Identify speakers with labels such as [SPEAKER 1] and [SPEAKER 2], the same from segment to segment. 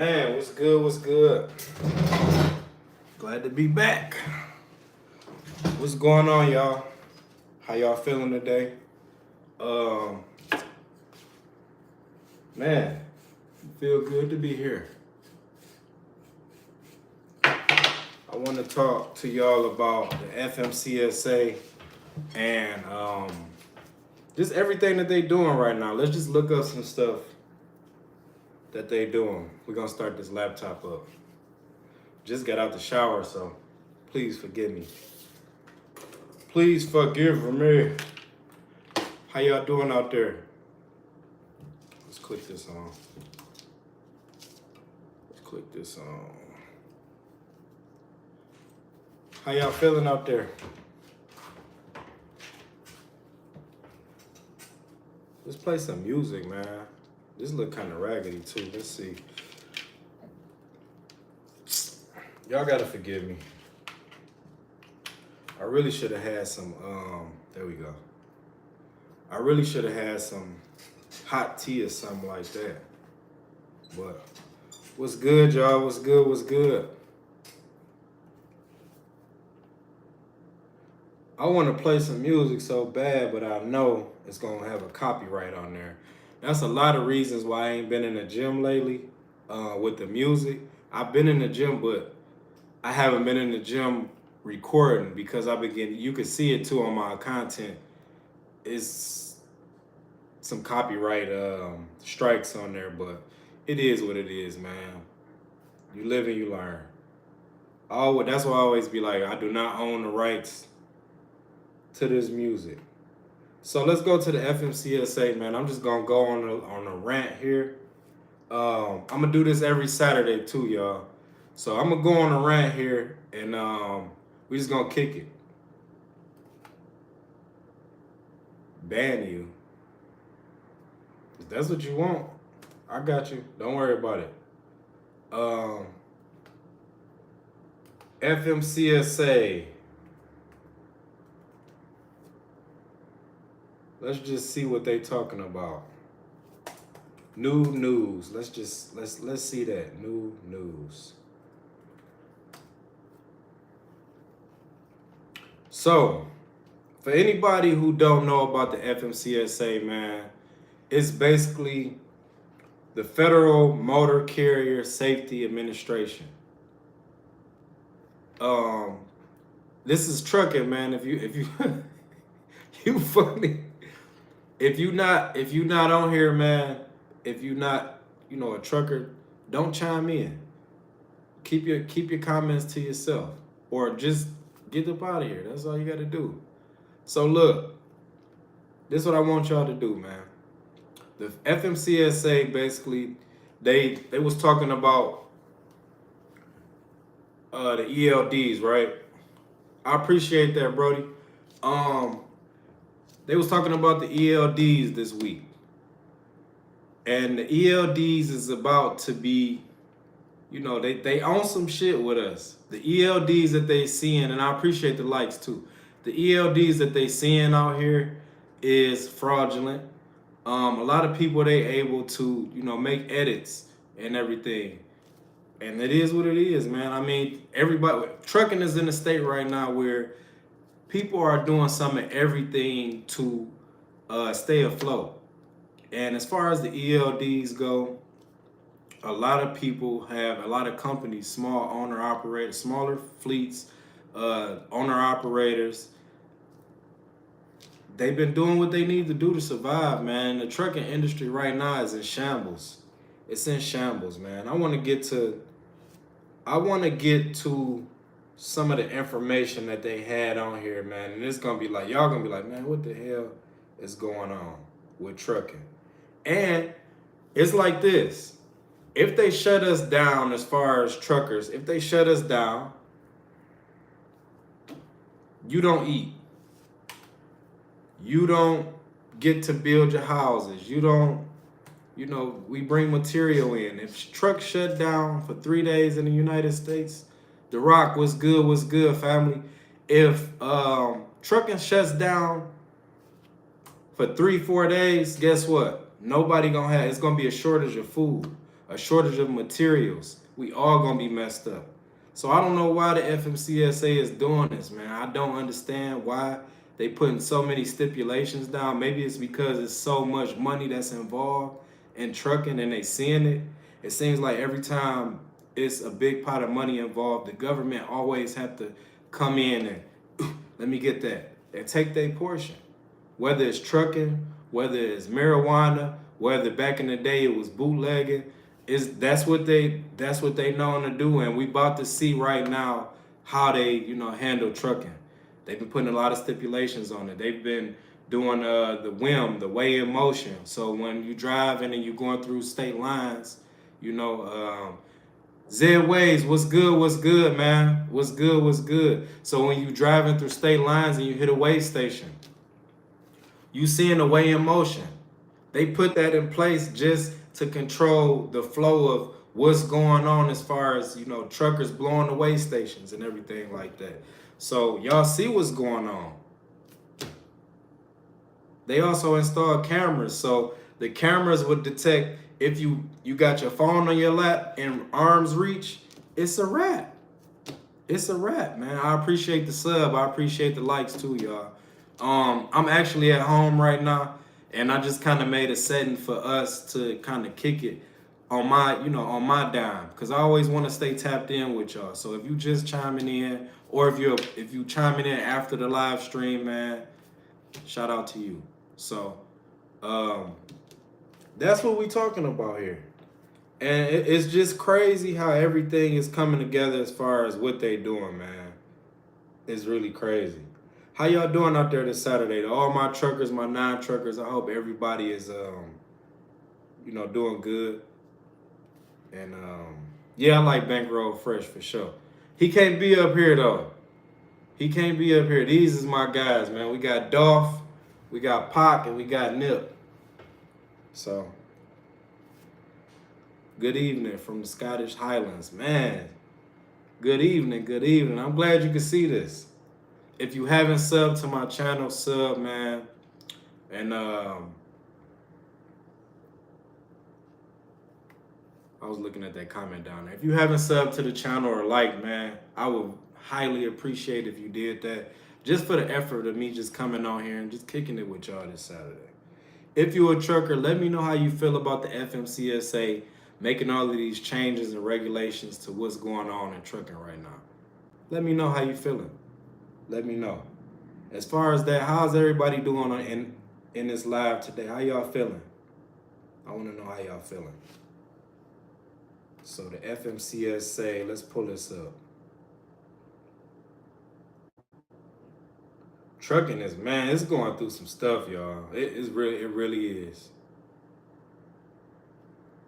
[SPEAKER 1] Man, what's good? What's good? Glad to be back. What's going on, y'all? How y'all feeling today? Um, man, feel good to be here. I want to talk to y'all about the FMCSA and just everything that they doing right now. Let's just look up some stuff that they doing. We're gonna start this laptop up. Just got out the shower, so please forgive me. Please forgive me. How y'all doing out there? Let's click this on. Let's click this on. How y'all feeling out there? Let's play some music, man. This look kind of raggedy too. Let's see. Y'all gotta forgive me. I really should have had some, there we go. I really should have had some hot tea or something like that. But what's good, y'all? What's good? What's good? I want to play some music so bad, but I know it's going to have a copyright on there. That's a lot of reasons why I ain't been in the gym lately with the music. I've been in the gym, but I haven't been in the gym recording because I've been getting, you can see it too on my content. It's some copyright strikes on there, but it is what it is, man. You live and you learn. That's why I always be like, I do not own the rights to this music. So let's go to the FMCSA, man. I'm just gonna go on a rant here. I'm gonna do this every Saturday too, y'all. So I'm gonna go on a rant here, and we just gonna kick it. Ban you. If that's what you want, I got you. Don't worry about it. FMCSA. Let's just see what they talking about. New news. Let's see that. New news. So, for anybody who don't know about the FMCSA, man, it's basically the Federal Motor Carrier Safety Administration. This is trucking, man. If you you funny. If you not on here, man, if you not, a trucker, don't chime in. Keep your comments to yourself, or just get up out of here. That's all you got to do. So look, this is what I want y'all to do, man. The FMCSA basically, they was talking about the ELDs, right? I appreciate that, Brody. They was talking about the ELDs this week. And the ELDs is about to be, they own some shit with us. The ELDs that they seeing, and I appreciate the likes too. The ELDs that they seeing out here is fraudulent. A lot of people, they able to, make edits and everything. And it is what it is, man. I mean, trucking is in a state right now where people are doing some of everything to stay afloat. And as far as the ELDs go, a lot of companies, smaller fleets, owner-operators, they've been doing what they need to do to survive, man. The trucking industry right now is in shambles. It's in shambles, man. I want to get to some of the information that they had on here, man. And it's going to be like, y'all going to be like, man, what the hell is going on with trucking? And it's like this. If they shut us down as far as truckers, if they shut us down, you don't eat. You don't get to build your houses. You don't, we bring material in. If trucks shut down for 3 days in the United States, The Rock, what's good, family? If trucking shuts down for 3-4 days, guess what? Nobody it's gonna be a shortage of food. a shortage of materials. We all gonna be messed up. So I don't know why the FMCSA is doing this, man. I don't understand why they putting so many stipulations down. Maybe it's because it's so much money that's involved in trucking and they seeing it. It seems like every time it's a big pot of money involved, the government always have to come in and let me get that and take their portion. Whether it's trucking, whether it's marijuana, whether back in the day it was bootlegging, is that's what they known to do, and we about to see right now how they handle trucking. They've been putting a lot of stipulations on it. They've been doing the WIM, the weigh in motion. So when you driving and you going through state lines, you know, Zed Ways, what's good, man? What's good? So when you driving through state lines and you hit a weigh station, you seeing the weigh in motion. They put that in place just to control the flow of what's going on as far as, truckers blowing the weigh stations and everything like that. So y'all see what's going on. They also installed cameras, so the cameras would detect if you got your phone on your lap and arm's reach, it's a wrap. It's a wrap, man. I appreciate the sub. I appreciate the likes too, y'all. I'm actually at home right now, and I just kind of made a setting for us to kind of kick it on my dime, because I always want to stay tapped in with y'all. So if you just chiming in, or if you chiming in after the live stream, man, shout out to you. So that's what we talking about here. And it's just crazy how everything is coming together as far as what they doing, man. It's really crazy. How y'all doing out there this Saturday? To all my truckers, my non-truckers, I hope everybody is doing good. And yeah, I like Bankroll Fresh for sure. He can't be up here though. He can't be up here. These is my guys, man. We got Dolph, we got Pac, and we got Nip. So, good evening from the Scottish Highlands, man. Good evening, good evening. I'm glad you could see this. If you haven't subbed to my channel, sub, man. And I was looking at that comment down there. If you haven't subbed to the channel or liked, man, I would highly appreciate if you did that. Just for the effort of me just coming on here and just kicking it with y'all this Saturday. If you're a trucker, let me know how you feel about the FMCSA making all of these changes and regulations to what's going on in trucking right now. Let me know how you feeling. Let me know. As far as that, how's everybody doing in this live today? How y'all feeling? I want to know how y'all feeling. So the FMCSA, let's pull this up. Trucking is, man, it's going through some stuff, y'all. It really is.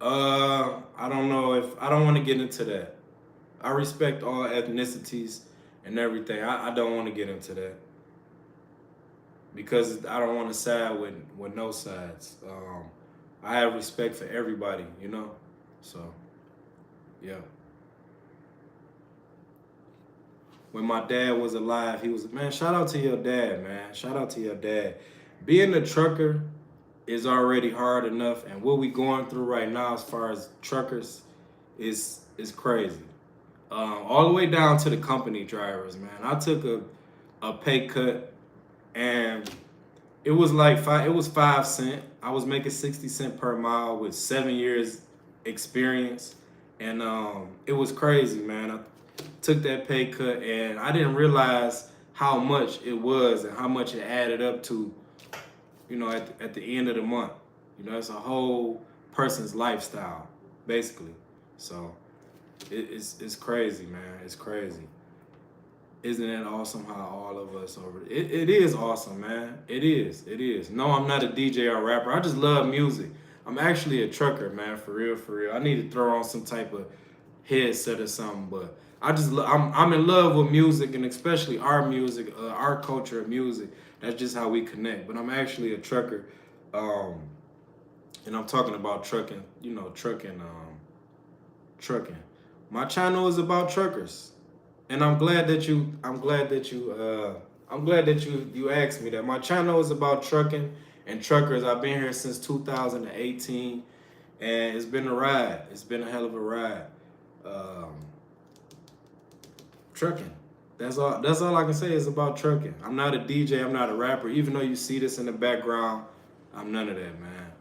[SPEAKER 1] I don't know if I don't want to get into that. I respect all ethnicities and everything. I don't want to get into that because I don't want to side with no sides. I have respect for everybody, So, yeah. When my dad was alive, he was, man, shout out to your dad, man. Shout out to your dad. Being a trucker is already hard enough, and what we going through right now as far as truckers is crazy. All the way down to the company drivers, man. I took a pay cut, and it was like 5 cents. I was making 60 cents per mile with 7 years experience, and it was crazy, man. I took that pay cut, and I didn't realize how much it was and how much it added up to, at the end of the month. It's a whole person's lifestyle, basically. So it's crazy, man. It's crazy. Isn't it awesome how all of us it is awesome, man. It is. No, I'm not a DJ or rapper. I just love music. I'm actually a trucker, man, for real. I need to throw on some type of headset or something, but I'm in love with music, and especially our music, our culture of music. That's just how we connect. But I'm actually a trucker, and I'm talking about trucking. Trucking. My channel is about truckers, and I'm glad that you asked me that. My channel is about trucking and truckers. I've been here since 2018, and it's been a ride. It's been a hell of a ride. Um, Trucking. That's all. That's all I can say is about trucking. I'm not a DJ. I'm not a rapper. Even though you see this in the background, I'm none of that, man.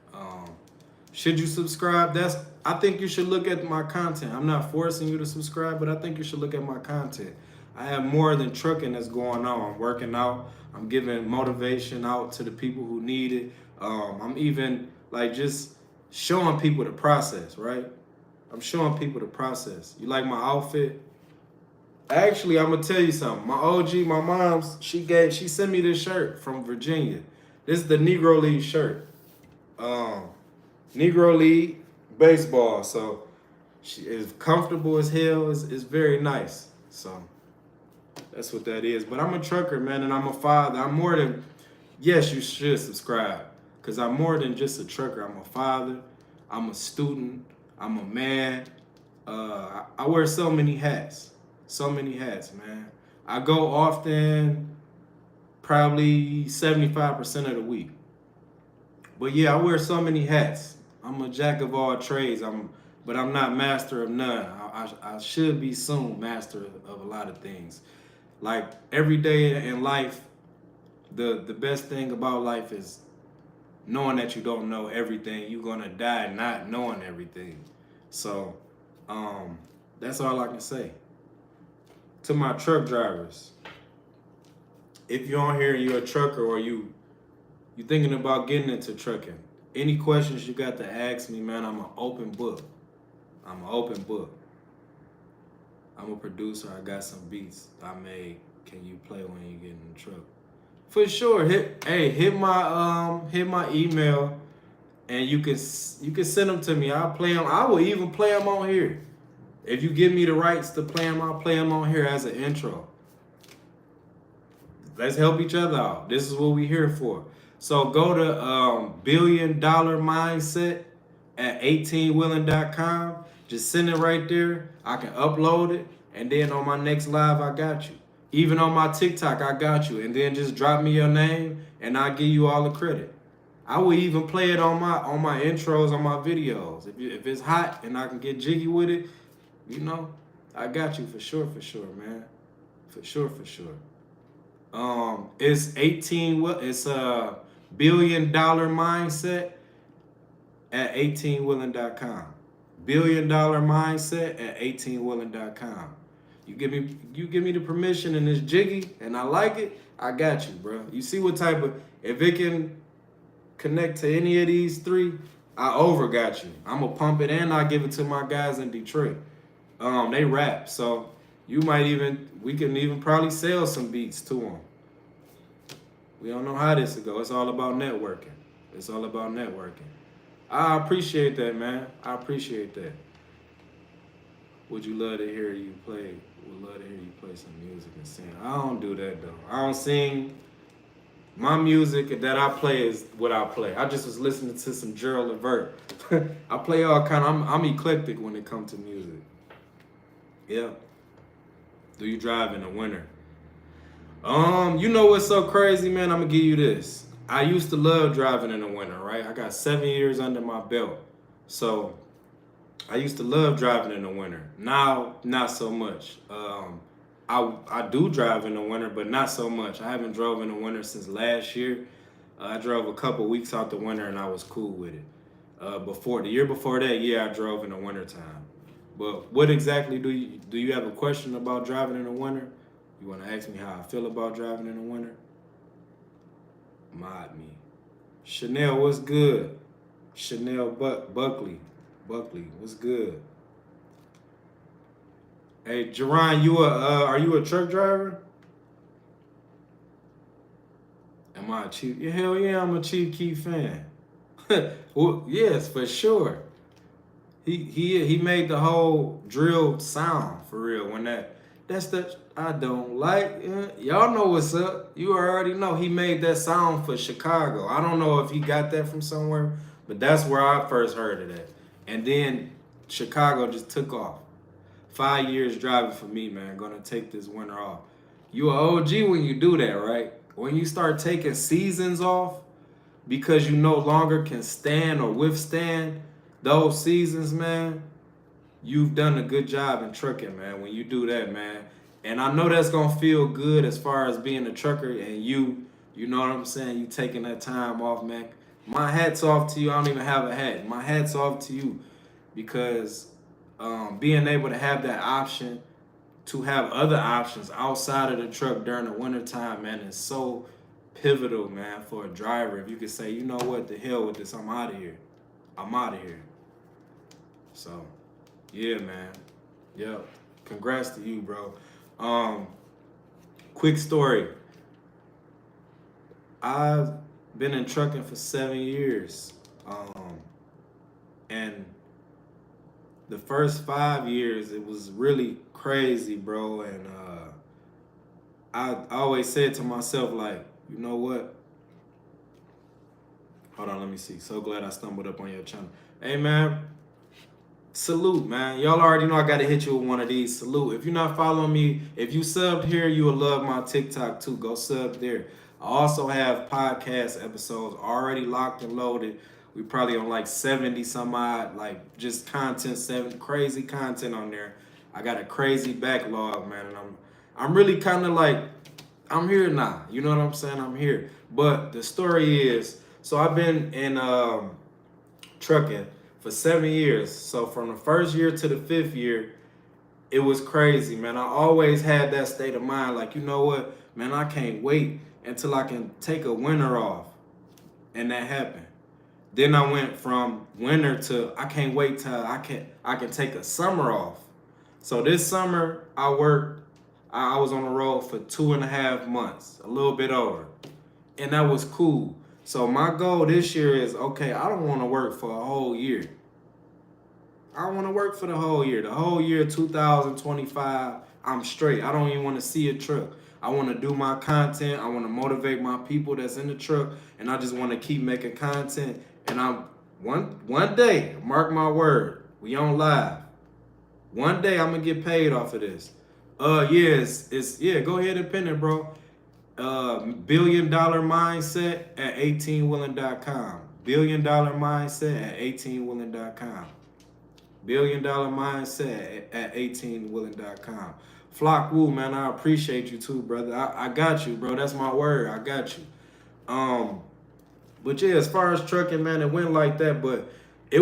[SPEAKER 1] Should you subscribe? I think you should look at my content. I'm not forcing you to subscribe, but I think you should look at my content. I have more than trucking that's going on. I'm working out. I'm giving motivation out to the people who need it. I'm even like just showing people the process, right? I'm showing people the process. You like my outfit? Actually, I'm gonna tell you something. My OG, my mom's, she sent me this shirt from Virginia. This is the Negro League shirt. Negro League baseball. So she is comfortable as hell. It's very nice. So that's what that is. But I'm a trucker, man, and I'm a father. I'm more than, yes, you should subscribe. Because I'm more than just a trucker. I'm a father. I'm a student. I'm a man. I wear so many hats. So many hats, man. I go often, probably 75% of the week. But yeah, I wear so many hats. I'm a jack of all trades. But I'm not master of none. I should be soon master of a lot of things. Like every day in life, the best thing about life is knowing that you don't know everything. You're gonna die not knowing everything. So that's all I can say. To my truck drivers, if you're on here and you're a trucker or you thinking about getting into trucking, any questions you got to ask me, man, I'm an open book. I'm an open book. I'm a producer. I got some beats I made. Can you play when you get in the truck? For sure. Hit my email, and you can send them to me. I'll play them. I will even play them on here. If you give me the rights to play them, I'll play them on here as an intro. Let's help each other out. This is what we're here for. So go to $1 billion mindset at 18willing.com. Just send it right there. I can upload it. And then on my next live, I got you. Even on my TikTok, I got you. And then just drop me your name and I'll give you all the credit. I will even play it on my intros, on my videos. If it's hot and I can get jiggy with it, you know, I got you for sure, man. For sure. It's $1 billion mindset at 18willing.com. $1 billion mindset at 18willing.com. You give me the permission and it's jiggy and I like it, I got you, bro. You see what type of, if it can connect to any of these three, I got you. I'm gonna pump it and I give it to my guys in Detroit. They rap, so we can even probably sell some beats to them. We don't know how this will go. It's all about networking. I appreciate that, man. I appreciate that. Would love to hear you play some music and sing. I don't do that though. I don't sing. My music that I play is what I play. I just was listening to some Gerald Levert. I play all kind of, I'm eclectic when it comes to music. Yeah. Do you drive in the winter? You know what's so crazy, man? I'm gonna give you this. I used to love driving in the winter, right? I got 7 years under my belt. So I used to love driving in the winter. Now, not so much. I do drive in the winter, but not so much. I haven't drove in the winter since last year. I drove a couple weeks out the winter and I was cool with it. The year before that, yeah, I drove in the wintertime. But what exactly do you have a question about driving in the winter? You want to ask me how I feel about driving in the winter? Mod me. Chanel, what's good? Chanel Buckley, what's good? Hey, Jerron, are you a truck driver? Am I a Chief? Yeah, hell yeah, I'm a Chief Keef fan. Well, yes, for sure. He made the whole drill sound for real. When that's the I don't like. Y'all know what's up. You already know he made that sound for Chicago. I don't know if he got that from somewhere, but that's where I first heard of that. And then Chicago just took off. 5 years driving for me, man. Gonna take this winter off. You an OG when you do that, right? When you start taking seasons off because you no longer can stand or withstand those seasons, man, you've done a good job in trucking, man, when you do that, man. And I know that's gonna feel good as far as being a trucker and you know what I'm saying, you taking that time off, man. My hat's off to you. I don't even have a hat. My hat's off to you because being able to have that option, to have other options outside of the truck during the wintertime, man, is so pivotal, man, for a driver. If you could say, you know what, the hell with this, I'm out of here. I'm out of here. So, yeah, man. Yep. Congrats to you, bro. Quick story. I've been in trucking for 7 years. And the first 5 years, it was really crazy, bro. And I always said to myself, like, you know what? Hold on, let me see. So glad I stumbled up on your channel. Hey, man. Salute, man. Y'all already know I got to hit you with one of these. Salute. If you're not following me, if you subbed here, you will love my TikTok too. Go sub there. I also have podcast episodes already locked and loaded. We probably on like 70 some odd, like just content, crazy content on there. I got a crazy backlog, man, and I'm really kind of like, I'm here now. You know what I'm saying? I'm here. But the story is, so I've been in trucking for 7 years. So from the first year to the 5th year, it was crazy, man. I always had that state of mind, like, you know what, man, I can't wait until I can take a winter off. And that happened. Then I went from winter to I can't wait till I can take a summer off. So this summer I was on the road for 2.5 months, a little bit over. And that was cool. So my goal this year is, okay, I don't want to work for a whole year. I want to work for the whole year. The whole year 2025, I'm straight. I don't even want to see a truck. I want to do my content. I want to motivate my people that's in the truck. And I just want to keep making content. And I'm one day, mark my word, we on live. One day I'm going to get paid off of this. Yeah, go ahead and pin it, bro. $1 billion mindset at 18willing.com. $1 billion mindset at 18willing.com. $1 billion mindset at 18willing.com. Flock Woo, man, I appreciate you too, brother. I got you, bro. That's my word. I got you. But yeah, as far as trucking, man, it went like that. But the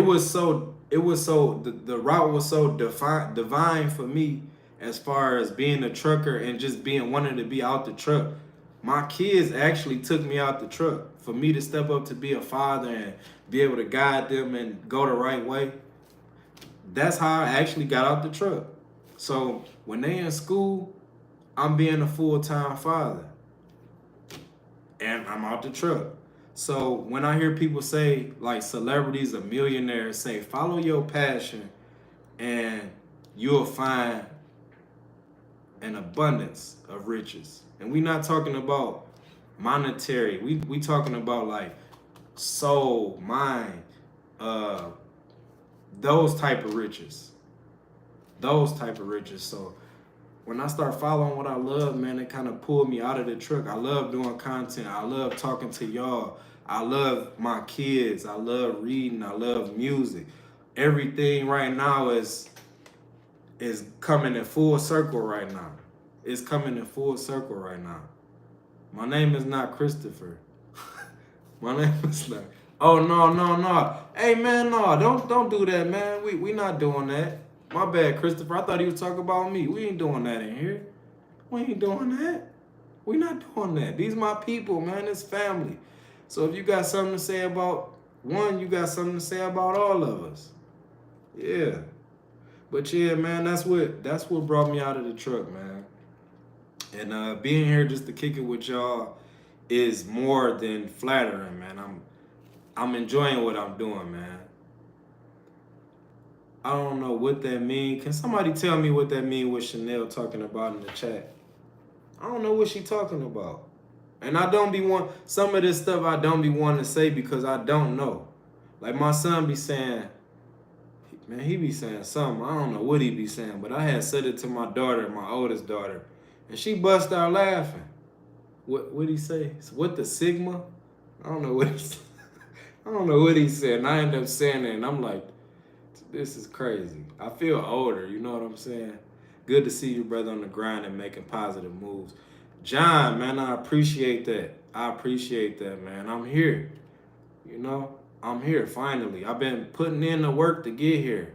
[SPEAKER 1] route was so divine for me as far as being a trucker and just wanting to be out the truck. My kids actually took me out the truck for me to step up to be a father and be able to guide them and go the right way. That's how I actually got out the truck. So when they in school, I'm being a full-time father. And I'm out the truck. So when I hear people say, like celebrities or millionaires say, follow your passion and you'll find an abundance of riches. And we not talking about monetary. We talking about like soul, mind, those type of riches. Those type of riches. So when I start following what I love, man, it kind of pulled me out of the truck. I love doing content. I love talking to y'all. I love my kids. I love reading. I love music. Everything right now is coming in full circle right now. It's coming in full circle right now. My name is not Christopher. My name is not. Oh, no. Hey, man, no, don't do that, man. We not doing that. My bad, Christopher. I thought he was talking about me. We ain't doing that in here. We ain't doing that. We not doing that. These my people, man. It's family. So if you got something to say about one, you got something to say about all of us. Yeah. But yeah, man, that's what brought me out of the truck, man. And being here just to kick it with y'all is more than flattering, man. I'm enjoying what I'm doing, man. I don't know what that means. Can somebody tell me what that means with Chanel talking about in the chat? I don't know what she talking about. And I don't be some of this stuff I don't be wanting to say because I don't know. Like my son be saying, man, he be saying something. I don't know what he be saying, but I had said it to my daughter, my oldest daughter, and she bust out laughing. What he say? What the Sigma? I don't know what he said. I don't know what he said. And I ended up saying it, and I'm like, this is crazy. I feel older, you know what I'm saying? Good to see you, brother, on the grind and making positive moves. John, man, I appreciate that. I appreciate that, man. I'm here. You know, I'm here finally. I've been putting in the work to get here.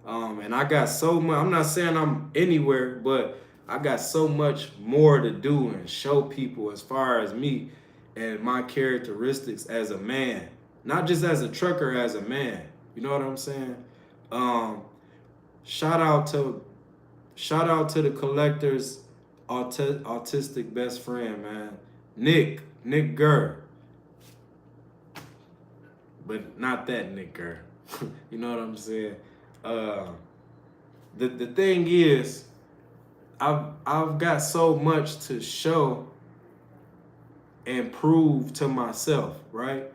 [SPEAKER 1] And I got so much. I'm not saying I'm anywhere, but I got so much more to do and show people as far as me and my characteristics as a man, not just as a trucker, as a man. You know what I'm saying? Um, shout out to the collector's autistic best friend, man, Nick Gurr, but not that Nick Gurr. You know what I'm saying? Uh, the thing is, I've got so much to show and prove to myself, right?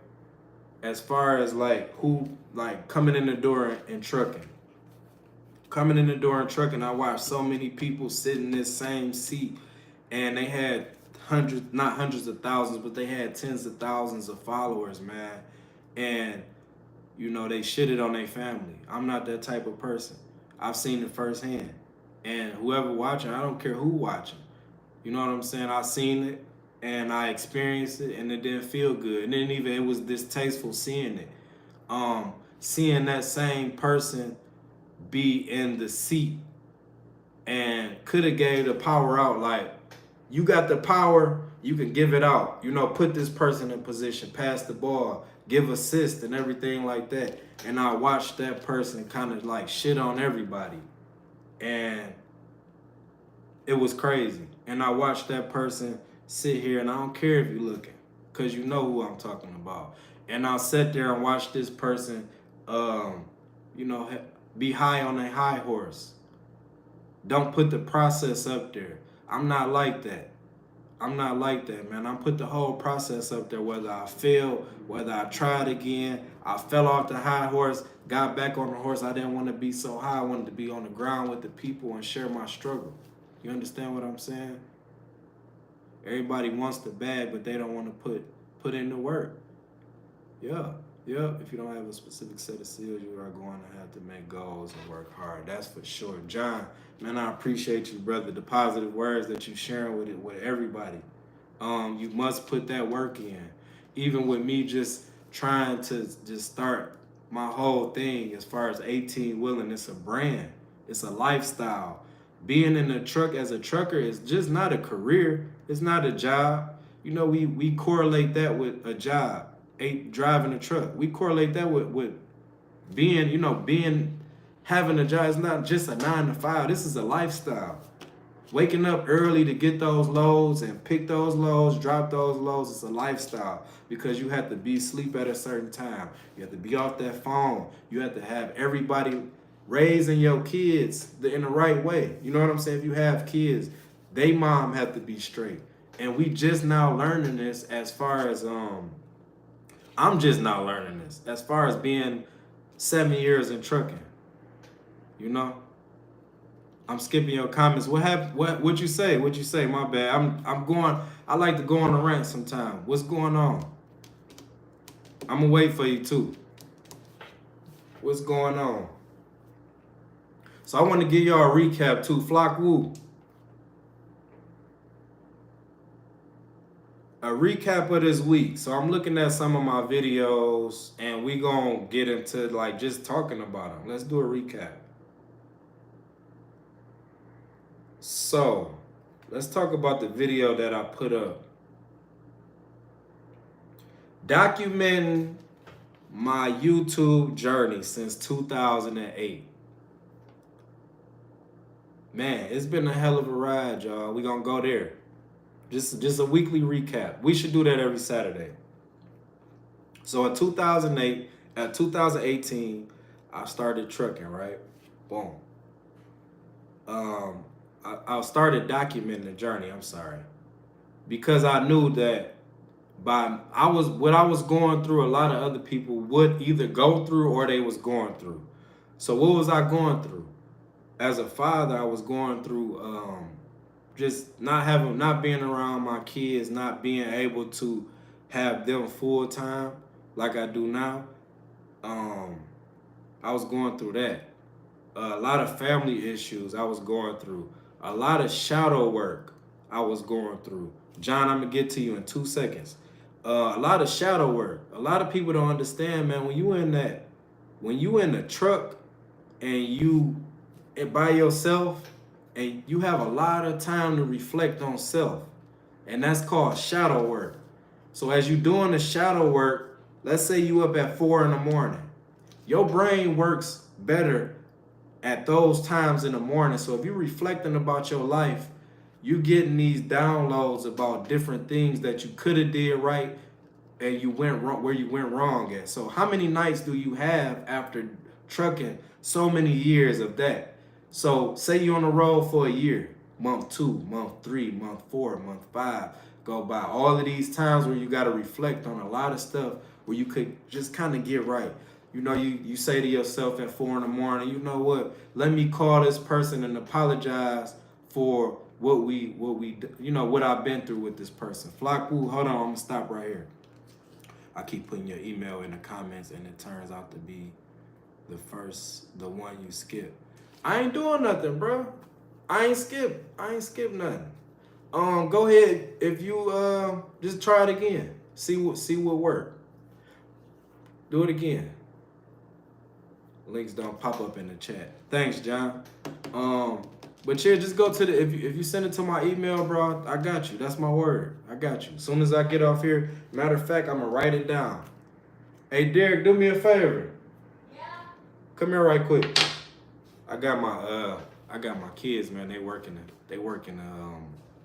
[SPEAKER 1] As far as like who like coming in the door and trucking. Coming in the door and trucking, I watched so many people sit in this same seat and they had hundreds, not hundreds of thousands, but they had tens of thousands of followers, man. And you know, they shitted on their family. I'm not that type of person. I've seen it firsthand. And whoever watching, I don't care who watching. You know what I'm saying? I seen it and I experienced it and it didn't feel good. And then even it was distasteful seeing it. Seeing that same person be in the seat and could have gave the power out. Like, you got the power, you can give it out. You know, put this person in position, pass the ball, give assist and everything like that. And I watched that person kind of like shit on everybody. And it was crazy. And I watched that person sit here, and I don't care if you're looking, because you know who I'm talking about. And I'll sit there and watch this person, you know, be high on a high horse. Don't put the process up there. I'm not like that. I'm not like that, man. I put the whole process up there, whether I fail, whether I tried again, I fell off the high horse, got back on the horse. I didn't want to be so high. I wanted to be on the ground with the people and share my struggle. You understand what I'm saying? Everybody wants the bag, but they don't want to put in the work. Yeah. If you don't have a specific set of skills, you are going to have to make goals and work hard. That's for sure. John, man, I appreciate you, brother. The positive words that you sharing with everybody. You must put that work in. Even with me just trying to just start my whole thing as far as 18 Wheeling, it's a brand. It's a lifestyle. Being in a truck as a trucker is just not a career. It's not a job. You know, we correlate that with a job. Driving a truck. We correlate that with being, you know, having a job. It's not just a 9 to 5. This is a lifestyle. Waking up early to get those loads and pick those loads, drop those loads, it's a lifestyle because you have to be asleep at a certain time. You have to be off that phone. You have to have everybody raising your kids in the right way. You know what I'm saying? If you have kids, they mom have to be straight. And we just now learning this as far as I'm just now learning this as far as being 7 years in trucking. You know? I'm skipping your comments. What happened? What'd you say? What'd you say? My bad. I'm going. I like to go on a rant sometime. What's going on? I'm gonna wait for you too. What's going on? So I want to give y'all a recap too. Flock Woo. A recap of this week. So I'm looking at some of my videos and we gonna get into like just talking about them. Let's do a recap. So let's talk about the video that I put up. Documenting my YouTube journey since 2008. Man, it's been a hell of a ride, y'all. We gonna go there. Just a weekly recap. We should do that every Saturday. So in 2018, I started trucking, right? Boom. I started documenting the journey, I'm sorry. Because I knew that what I was going through, a lot of other people would either go through or they was going through. So what was I going through? As a father, I was going through just not being around my kids, not being able to have them full time like I do now. I was going through that. A lot of family issues I was going through. A lot of shadow work I was going through. John, I'm gonna get to you in 2 seconds. A lot of shadow work. A lot of people don't understand, man. When you in the truck and you by yourself, and you have a lot of time to reflect on self, and that's called shadow work. So as you doing the shadow work, let's say you up at 4 in the morning, your brain works better at those times in the morning. So if you're reflecting about your life, you getting these downloads about different things that you could have did right and you went wrong, where you went wrong at. So how many nights do you have after trucking so many years of that? So say you're on the road for a year, month 2, month 3, month 4, month 5, go by. All of these times where you got to reflect on a lot of stuff where you could just kind of get right. You know, you say to yourself at 4 in the morning, you know what? Let me call this person and apologize for what I've been through with this person. Flock Woo, hold on, I'm gonna stop right here. I keep putting your email in the comments, and it turns out to be the one you skip. I ain't doing nothing, bro. I ain't skip nothing. Go ahead if you just try it again. See what worked. Do it again. Links don't pop up in the chat. Thanks, John. But yeah, just go to the if you send it to my email, bro, I got you. That's my word. I got you. As soon as I get off here, matter of fact, I'm gonna write it down. Hey Derek, do me a favor. Yeah. Come here right quick. I got my kids, man. They work in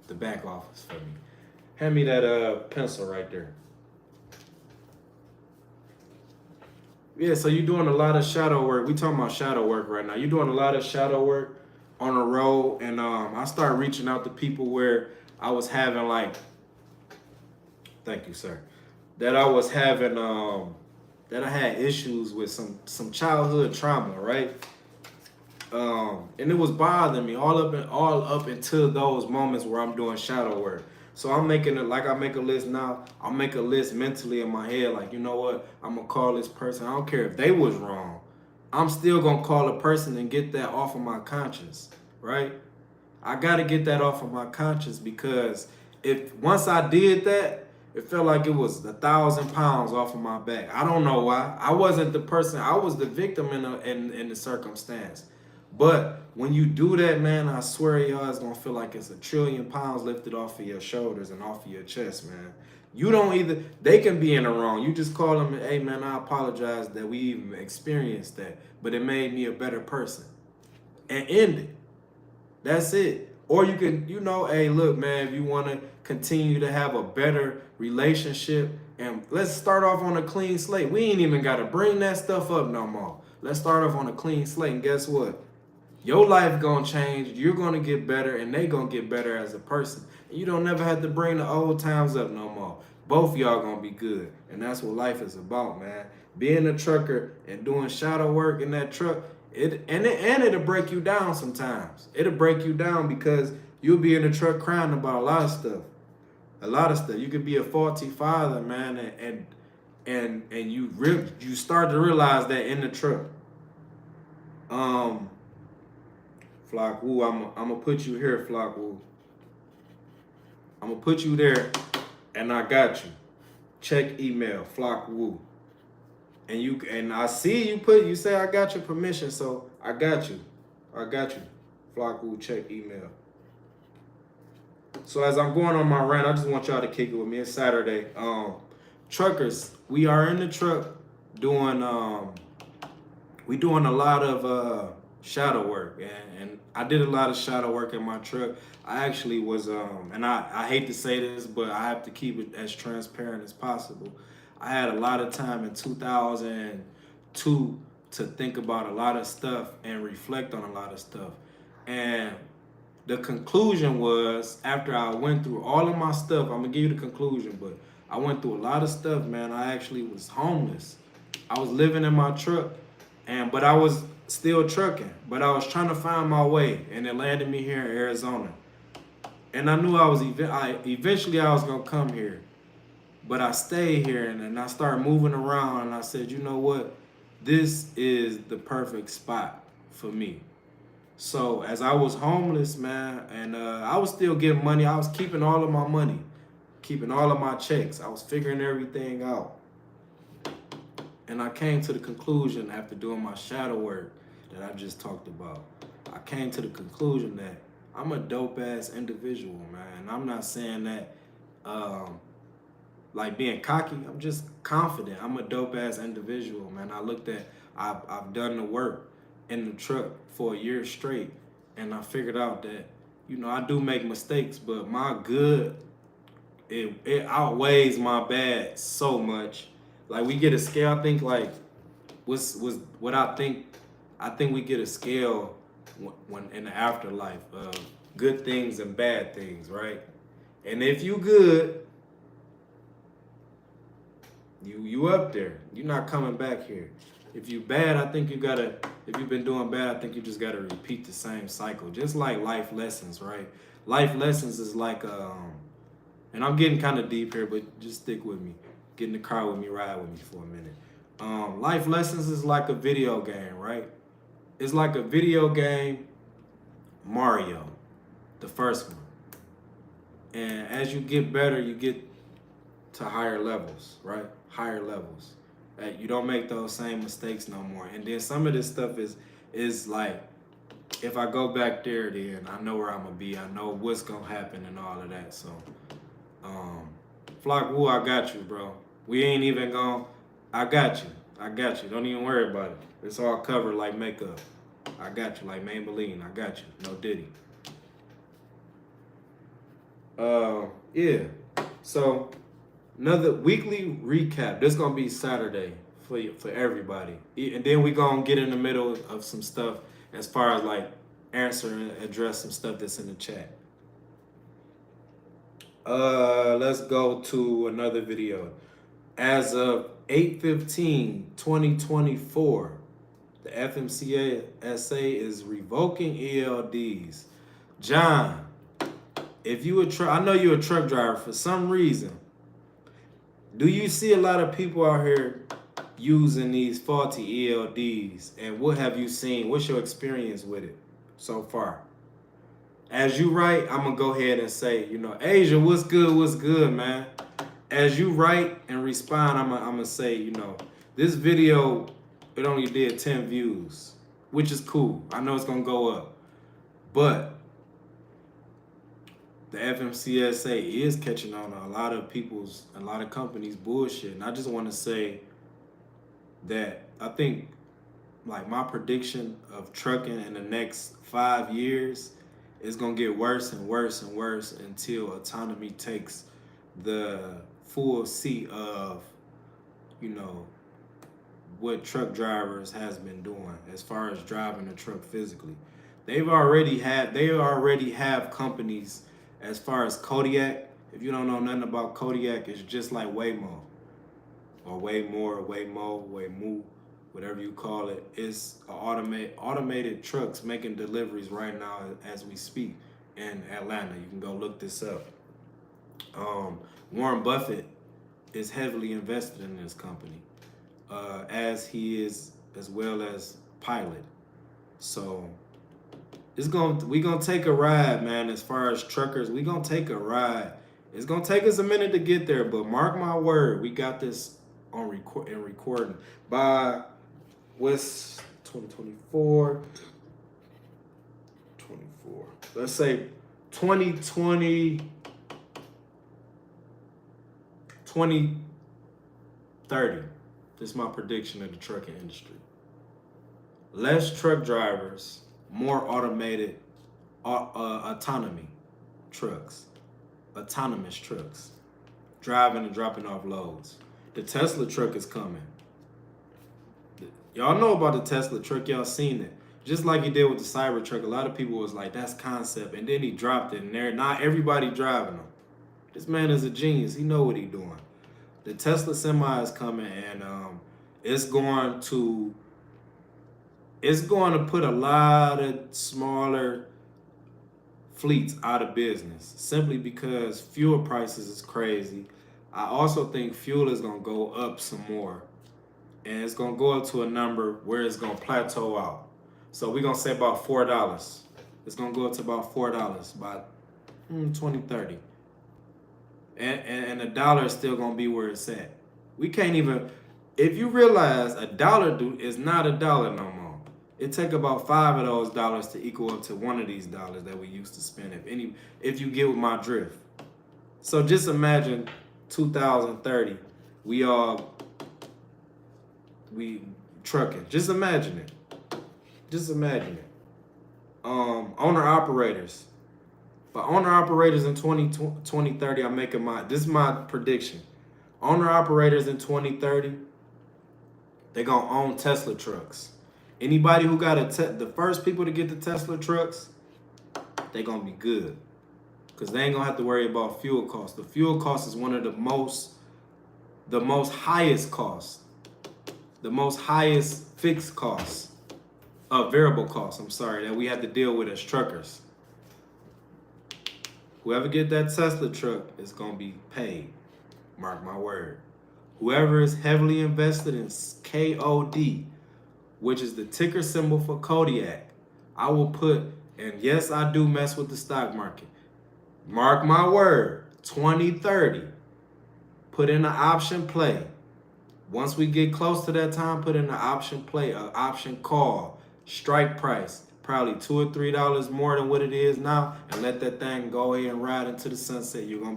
[SPEAKER 1] the back office for me. Hand me that pencil right there. Yeah, so you're doing a lot of shadow work. We talking about shadow work right now. You're doing a lot of shadow work on the road, and I started reaching out to people where I was having thank you, sir, that I was having that I had issues with some childhood trauma, right? And it was bothering me all up until those moments where I'm doing shadow work. So I'm making it like I make a list now. I'll make a list mentally in my head, like, you know what? I'm gonna call this person. I don't care if they was wrong. I'm still gonna call a person and get that off of my conscience, right? I gotta get that off of my conscience, because if once I did that, it felt like it was 1,000 pounds off of my back. I don't know why. I wasn't the person. I was the victim in the circumstance. But when you do that, man, I swear y'all, it's gonna feel like it's 1,000,000,000 pounds lifted off of your shoulders and off of your chest, man. You don't either. They can be in the wrong. You just call them, hey, man, I apologize that we even experienced that, but it made me a better person, and end it. That's it. Or you can, hey, look, man, if you want to continue to have a better relationship, and let's start off on a clean slate. We ain't even got to bring that stuff up no more. Let's start off on a clean slate, and guess what? Your life gonna change. You're gonna get better, and they gonna get better as a person. And you don't never have to bring the old times up no more. Both y'all gonna be good, and that's what life is about, man. Being a trucker and doing shadow work in that truck, it'll break you down sometimes. It'll break you down because you'll be in the truck crying about a lot of stuff. A lot of stuff. You could be a faulty father, man, and you start to realize that in the truck. Flock Woo, I'm gonna put you here, Flock Woo. I'm gonna put you there, and I got you. Check email, Flock Woo. And I see you say I got your permission, so I got you. Flock Woo, check email. So as I'm going on my rant, I just want y'all to kick it with me. It's Saturday. Truckers, we are in the truck doing we doing a lot of shadow work, and I did a lot of shadow work in my truck. I actually was and I hate to say this, but I have to keep it as transparent as possible. I had a lot of time in 2002 to think about a lot of stuff and reflect on a lot of stuff. And the conclusion was, after I went through all of my stuff, I'm gonna give you the conclusion, but I went through a lot of stuff, man. I actually was homeless. I was living in my truck, but I was still trucking, but I was trying to find my way, and it landed me here in Arizona. And I knew eventually I was gonna come here, but I stayed here, and I started moving around, and I said, you know what? this is the perfect spot for me. So as I was homeless, man, and I was still getting money, I was keeping all of my money, keeping all of my checks. I was figuring everything out. And I came to the conclusion after doing my shadow work that I just talked about. I came to the conclusion that I'm a dope ass individual, man. And I'm not saying that um, like being cocky. I'm just confident. I'm a dope ass individual, man. I've done the work in the truck for a year straight, and I figured out that I do make mistakes, but my good it outweighs my bad so much. Like we get a scale. I think like what's what I think we get a scale when in the afterlife of good things and bad things, right? And if you good, you up there. You're not coming back here. If you bad, I think you gotta. If you've been doing bad, I think you just gotta repeat the same cycle. Just like life lessons, right? Life lessons is like and I'm getting kind of deep here, but just stick with me. Get in the car with me, ride with me for a minute. Life lessons is like a video game, right? It's like a video game, Mario, the first one. And as you get better, you get to higher levels, right? Higher levels. You don't make those same mistakes no more. And then some of this stuff is like, if I go back there, then I know where I'm gonna be. I know what's gonna happen and all of that. So, Flock Woo, I got you, bro. We ain't even gonna. I got you. I got you. Don't even worry about it. It's all covered like makeup. I got you like Maybelline. I got you. No Diddy. Yeah. So another weekly recap. This gonna be Saturday for everybody, and then we gonna get in the middle of some stuff as far as like answer and address some stuff that's in the chat. Let's go to another video. As of 8/15/2024, the FMCSA is revoking ELDs. John, if you I know you're a truck driver for some reason. Do you see a lot of people out here using these faulty ELDs? And what have you seen? What's your experience with it so far? As you write, I'm gonna go ahead and say, Asia, what's good, man? As you write and respond, I'm gonna say, this video, it only did 10 views, which is cool. I know it's gonna go up, but the FMCSA is catching on a lot of companies bullshit. And I just want to say that I think like my prediction of trucking in the next 5 years is going to get worse and worse and worse until autonomy takes the full seat of, what truck drivers has been doing as far as driving a truck physically. They already have companies as far as Kodiak. If you don't know nothing about Kodiak, it's just like Waymo or Waymore, Waymo, Waymoo, whatever you call it. It's automated trucks making deliveries right now as we speak in Atlanta. You can go look this up. Warren Buffett is heavily invested in this company, as he is as well as Pilot. So we gonna take a ride, man. As far as truckers, we gonna take a ride. It's gonna take us a minute to get there, but mark my word, we got this on recording by what's 2024. Let's say 2020, 2030. This is my prediction of the trucking industry. Less truck drivers, more automated autonomous trucks, driving and dropping off loads. The Tesla truck is coming. Y'all know about the Tesla truck. Y'all seen it. Just like he did with the Cybertruck. A lot of people was like, that's concept. And then he dropped it. And not everybody driving them. This man is a genius. He know what he doing. The Tesla semi is coming, and it's going to put a lot of smaller fleets out of business simply because fuel prices is crazy. I also think fuel is going to go up some more and it's gonna go up to a number where it's gonna plateau out. So we're gonna say about $4. It's gonna go up to about $4 by 2030. And a dollar is still gonna be where it's at. We can't even, if you realize a dollar is not a dollar no more. It take about 5 of those dollars to equal up to one of these dollars that we used to spend. If you get with my drift. So just imagine 2030, we trucking. Just imagine it. Just imagine it. Owner operators. For owner operators in 2030, I'm making this is my prediction. Owner operators in 2030, they're gonna own Tesla trucks. Anybody who got the first people to get the Tesla trucks, they're gonna be good. Because they ain't gonna have to worry about fuel costs. The fuel cost is one of the most highest costs. The most highest fixed costs. Variable costs, I'm sorry, that we have to deal with as truckers. Whoever get that Tesla truck is gonna be paid. Mark my word. Whoever is heavily invested in KOD, which is the ticker symbol for Kodiak, I will put, and yes, I do mess with the stock market. Mark my word, 2030, put in an option play. Once we get close to that time, put in an option play, an option call, strike price, probably $2 or $3 more than what it is now, and let that thing go ahead and ride into the sunset. You're gonna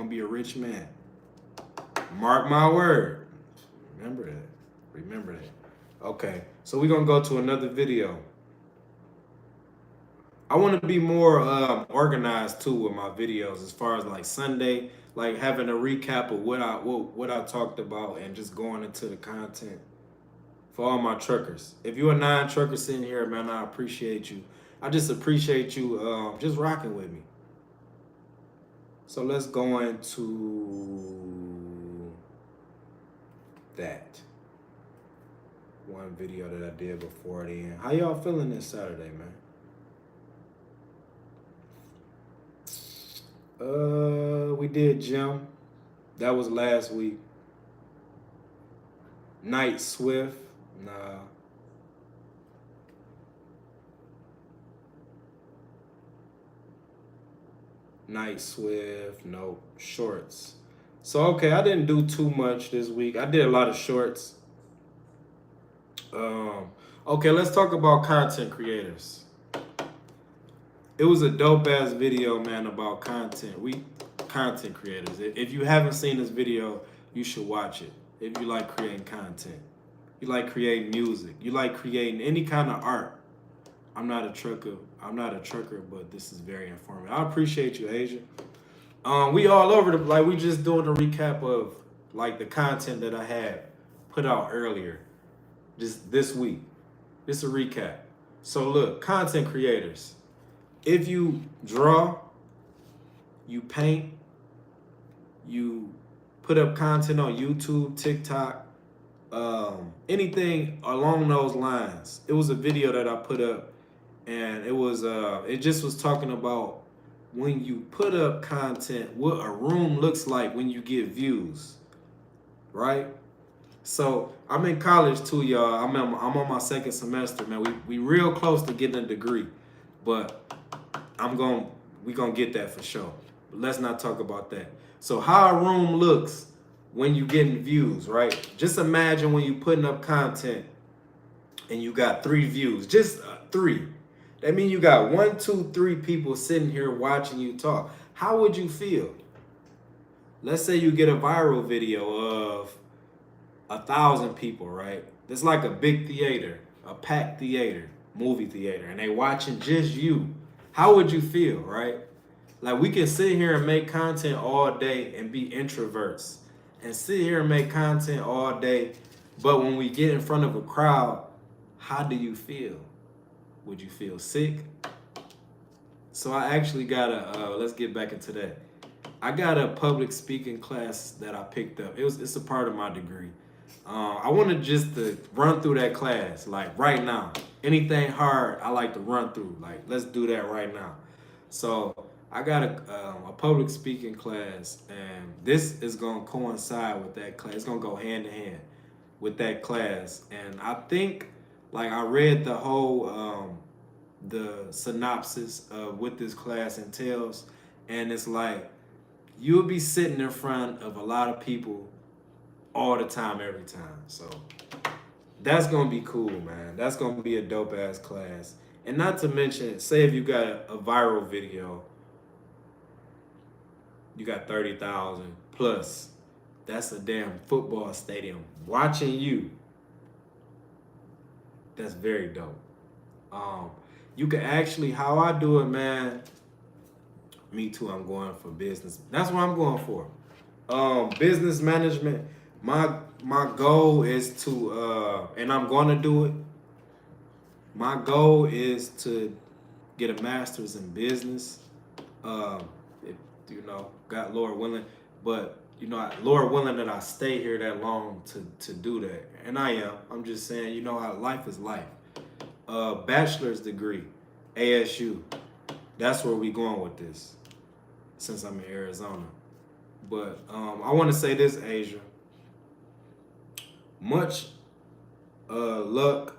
[SPEAKER 1] be a rich man. Mark my word. Remember that. Okay, so we're gonna go to another video. I want to be more organized too with my videos, as far as like Sunday, like having a recap of what I talked about and just going into the content for all my truckers. If you're a non-trucker sitting here, man, I appreciate you. I just appreciate you just rocking with me. So let's go into that one video that I did before the end. How y'all feeling this Saturday, man? We did gym. That was last week. Night Swift. Nah. Night Swift. Nope. Shorts. So, okay, I didn't do too much this week. I did a lot of shorts. Okay, let's talk about content creators. It was a dope ass video, man, about content. Content creators. If you haven't seen this video, you should watch it. If you like creating content, you like creating music, you like creating any kind of art. I'm not a trucker, but this is very informative. I appreciate you, Asia. We all over we just doing a recap of like the content that I had put out earlier, just this week. Just a recap. So look, content creators. If you draw, you paint, you put up content on YouTube, TikTok, anything along those lines. It was a video that I put up, and it just was talking about when you put up content, what a room looks like when you get views, right? So I'm in college too, y'all. I'm on my second semester, man. We real close to getting a degree, but we gonna get that for sure. But let's not talk about that. So how a room looks when you getting views, right? Just imagine when you putting up content and you got 3 views, just 3. That means you got 1, 2, 3 people sitting here watching you talk. How would you feel? Let's say you get a viral video of 1,000 people, right? It's like a big theater, a packed theater, movie theater, and they watching just you. How would you feel, right? Like we can sit here and make content all day and be introverts and sit here and make content all day, but when we get in front of a crowd, how do you feel? Would you feel sick? So I actually got let's get back into that. I got a public speaking class that I picked up. It's a part of my degree. I wanted just to run through that class, like right now. Anything hard, I like to run through. Like, let's do that right now. So I got a public speaking class, and this is gonna coincide with that class. It's gonna go hand in hand. with that class. And I think, like, I read the whole the synopsis of what this class entails, and it's like you'll be sitting in front of a lot of people all the time, every time. So that's gonna be cool, man. That's gonna be a dope ass class. And not to mention, say if you got a viral video, you got 30,000 plus. That's a damn football stadium watching you. That's very dope. Um, you can actually, how I do it, man. Me too. I'm going for business. That's what I'm going for. Business management. My goal is to, and I'm going to do it. My goal is to get a master's in business. If God, Lord willing, but Lord willing that I stay here that long to do that, and I am. I'm just saying, how life is life. Bachelor's degree, ASU. That's where we going with this, since I'm in Arizona. But I want to say this, Asia. Much luck,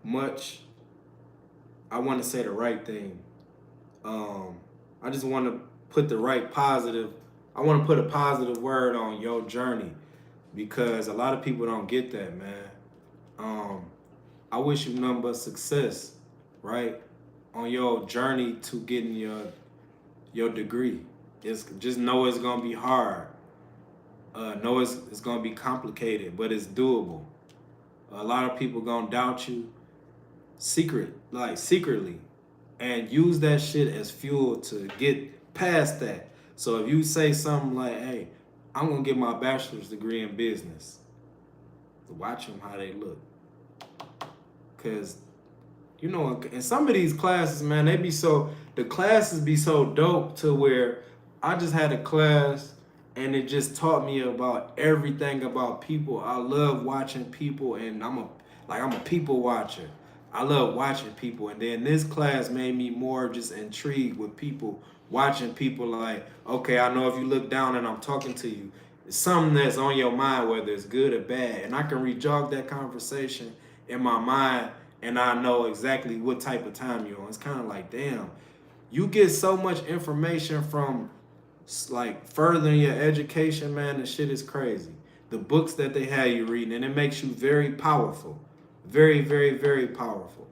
[SPEAKER 1] much. I want to say the right thing. I just want to put the right positive. I want to put a positive word on your journey, because a lot of people don't get that, man. I wish you nothing but success, right, on your journey to getting your degree. It's just know it's gonna be hard. Know it's gonna be complicated, but it's doable. A lot of people gonna doubt you, secretly, and use that shit as fuel to get past that. So if you say something like, "Hey, I'm gonna get my bachelor's degree in business," watch them how they look, cause in some of these classes, man, the classes be so dope to where I just had a class and it just taught me about everything about people. I love watching people, and I'm a people watcher. I love watching people, and then this class made me more just intrigued with people, watching people like, okay, I know if you look down and I'm talking to you, it's something that's on your mind, whether it's good or bad, and I can re-jog that conversation in my mind, and I know exactly what type of time you're on. It's kind of like, damn, you get so much information from like furthering your education, man. The shit is crazy. The books that they have you reading, and it makes you very powerful, very, very, very powerful.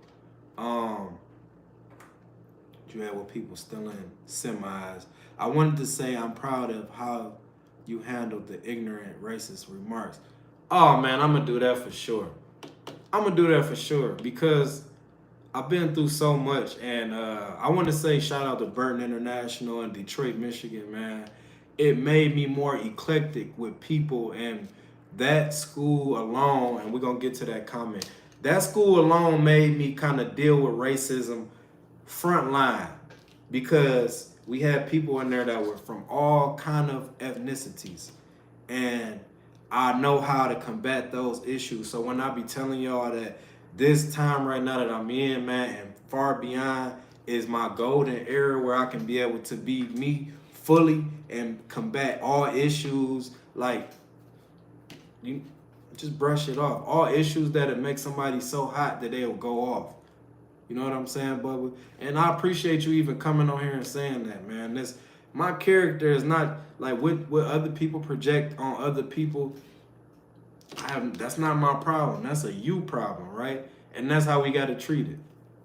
[SPEAKER 1] You had with people stealing semis. I wanted to say I'm proud of how you handled the ignorant, racist remarks. Oh man, I'm gonna do that for sure. I'm gonna do that for sure, because I've been through so much, and I want to say shout out to Burton International in Detroit, Michigan, man. It made me more eclectic with people, and that school alone, and we're gonna get to that comment. That school alone made me kind of deal with racism front line, because we had people in there that were from all kind of ethnicities, and I know how to combat those issues. So when I be telling y'all that this time right now that I'm in, man, and far beyond, is my golden era where I can be able to be me fully and combat all issues, like, you just brush it off. All issues that'll make somebody so hot that they'll go off. You know what I'm saying, Bubba? And I appreciate you even coming on here and saying that, man. My character is not like what other people project on other people. That's not my problem. That's a you problem, right? And that's how we got to treat it.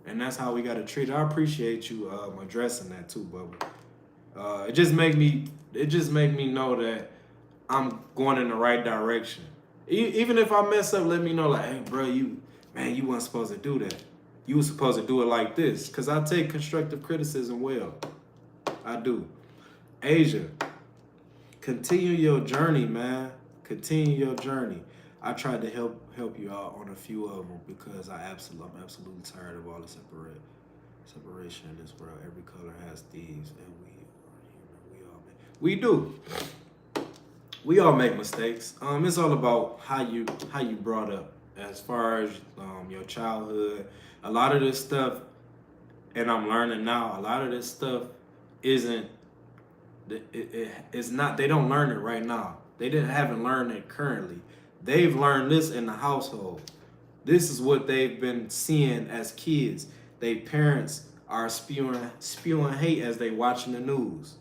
[SPEAKER 1] I appreciate you addressing that too, Bubba. It just make me know that I'm going in the right direction. Even if I mess up, let me know, like, hey, bro, you weren't supposed to do that. You were supposed to do it like this. Because I take constructive criticism well. I do. Asia, continue your journey, man. Continue your journey. I tried to help you out on a few of them, because I'm absolutely tired of all the separation in this world. Every color has thieves, and we all make mistakes. It's all about how you brought up, as far as your childhood. A lot of this stuff, and I'm learning now, a lot of this stuff isn't. It's not. They don't learn it right now. Haven't learned it currently. they've learned this in the household. This is what they've been seeing as kids. Their parents are spewing hate as they watching the news.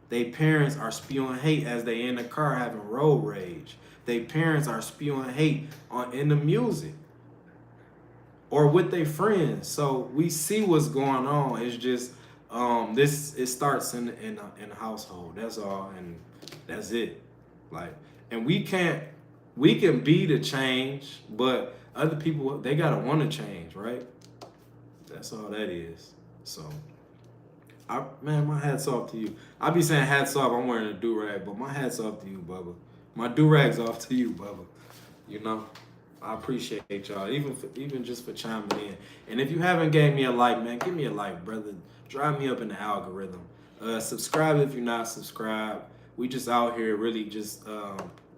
[SPEAKER 1] Their parents are spewing hate as they in the car having road rage. Their parents are spewing hate in the music or with their friends. So we see what's going on. It's just it starts in the household. That's all, and that's it. Like, and we can be the change, but other people, they gotta want to change, right? That's all that is. So, man, my hat's off to you. I be saying hats off. I'm wearing a do rag, but my hat's off to you, Bubba. My do rag's off to you, Bubba. You know, I appreciate y'all, even just for chiming in. And if you haven't gave me a like, man, give me a like, brother. Drive me up in the algorithm. Subscribe if you're not subscribed. We just out here really just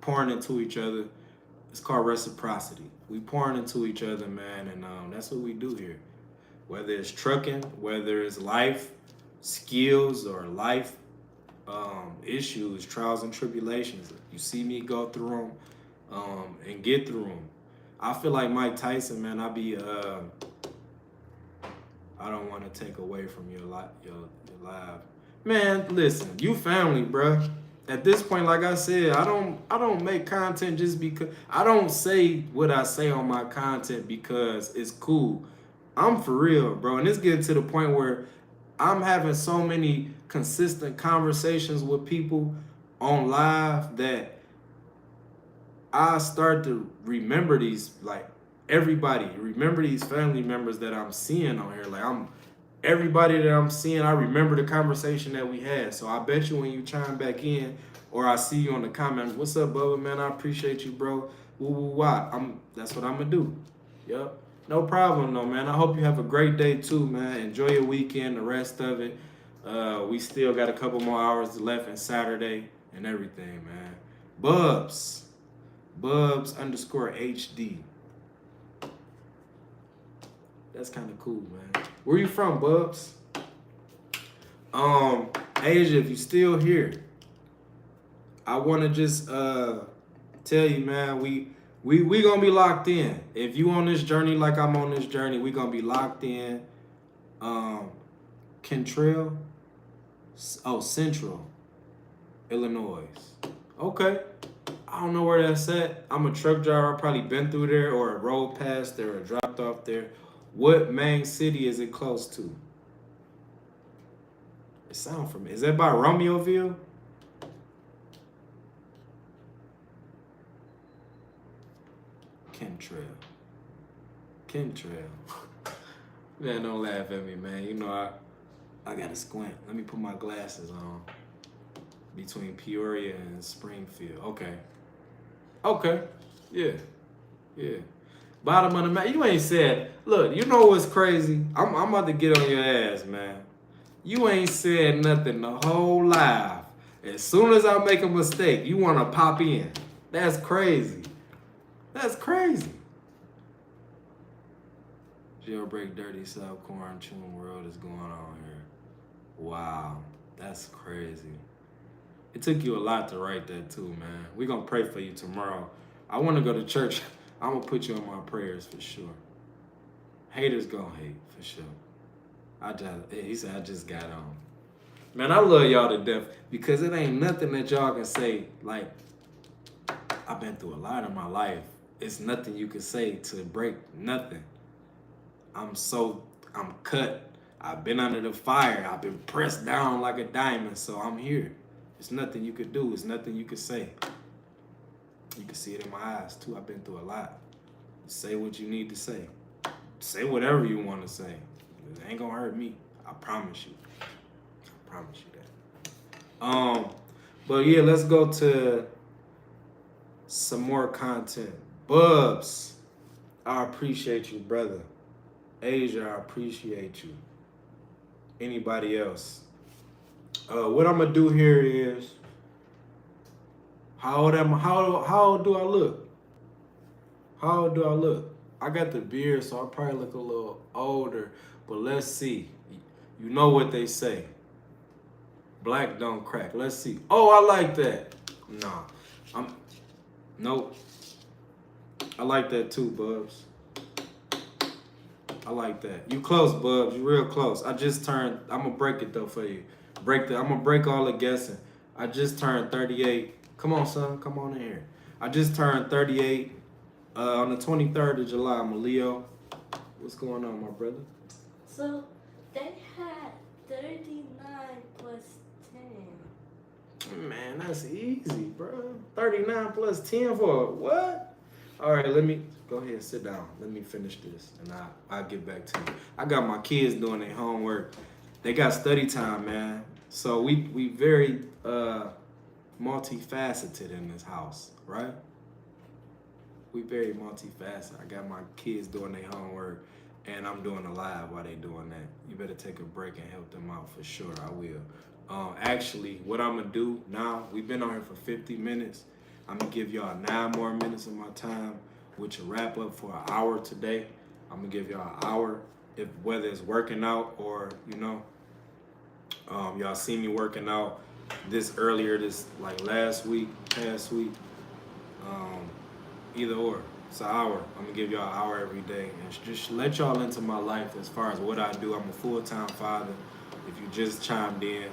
[SPEAKER 1] pouring into each other. It's called reciprocity. We pouring into each other, man, and that's what we do here. Whether it's trucking, whether it's life skills or life issues, trials and tribulations. You see me go through them and get through them. I feel like Mike Tyson, man. I don't want to take away from your live. Man, listen, you family, bruh. At this point, like I said, I don't make content just because I don't say what I say on my content because it's cool. I'm for real, bro. And it's getting to the point where I'm having so many consistent conversations with people on live that I start to remember these, like, remember these family members that I'm seeing on here. Like, everybody that I'm seeing, I remember the conversation that we had. So I bet you when you chime back in or I see you on the comment, what's up, Bubba, man? I appreciate you, bro. Woo. That's what I'm going to do. Yep. No problem, though, man. I hope you have a great day, too, man. Enjoy your weekend, the rest of it. We still got a couple more hours left in Saturday and everything, man. Bubs _HD. That's kind of cool, man. Where you from, Bubs? Asia, if you still here, I want to just tell you, man, we gonna be locked in. If you on this journey like I'm on this journey, we gonna be locked in. Central, Illinois. Okay. I don't know where that's at. I'm a truck driver. I've probably been through there or rode past there or dropped off there. What main city is it close to? It sounds familiar. Is that by Romeoville? Kentrail. Man, don't laugh at me, man. You know I gotta squint. Let me put my glasses on. Between Peoria and Springfield. Okay. Yeah. Bottom of the map. You ain't said, look, you know what's crazy? I'm about to get on your ass, man. You ain't said nothing the whole live. As soon as I make a mistake, you want to pop in. That's crazy. Jailbreak, dirty South quarantine world is going on here. Wow. That's crazy. It took you a lot to write that too, man. We're going to pray for you tomorrow. I want to go to church. I'm going to put you on my prayers for sure. Haters going to hate for sure. He said, I just got on. Man, I love y'all to death because it ain't nothing that y'all can say. Like, I've been through a lot in my life. It's nothing you can say to break nothing. I'm cut. I've been under the fire. I've been pressed down like a diamond, so I'm here. It's nothing you could do. It's nothing you could say. You can see it in my eyes, too. I've been through a lot. Say what you need to say. Say whatever you want to say. It ain't going to hurt me. I promise you. That. But, yeah, let's go to some more content. Bubs, I appreciate you, brother. Asia, I appreciate you. Anybody else? What I'm gonna do here is, how old do I look? I got the beard, so I probably look a little older, but let's see. You know what they say. Black don't crack. Let's see. Oh, I like that. Nah. Nope. I like that too, Bubs. I like that. You close, Bubs. You real close. I just turned. I'm gonna break it though for you. I'm gonna break all the guessing. I just turned 38. Come on, son. Come on in here. I just turned 38 on the 23rd of July. I'm a Leo. What's going on, my brother?
[SPEAKER 2] So they had 39 plus 10.
[SPEAKER 1] Man, that's easy, bro. 39 plus 10 for what? All right, let me go ahead and sit down. Let me finish this, and I'll get back to you. I got my kids doing their homework. They got study time, man. So we very multifaceted in this house, right? We very multifaceted. I got my kids doing their homework, and I'm doing a live while they doing that. You better take a break and help them out for sure. I will. Actually, what I'm gonna do now, we've been on here for 50 minutes. I'm gonna give y'all 9 more minutes of my time, which will wrap up for an hour today. I'm gonna give y'all an hour, if whether it's working out or y'all see me working out this like last week, past week. Either or, it's an hour. I'm gonna give y'all an hour every day and just let y'all into my life as far as what I do. I'm a full-time father. If you just chimed in,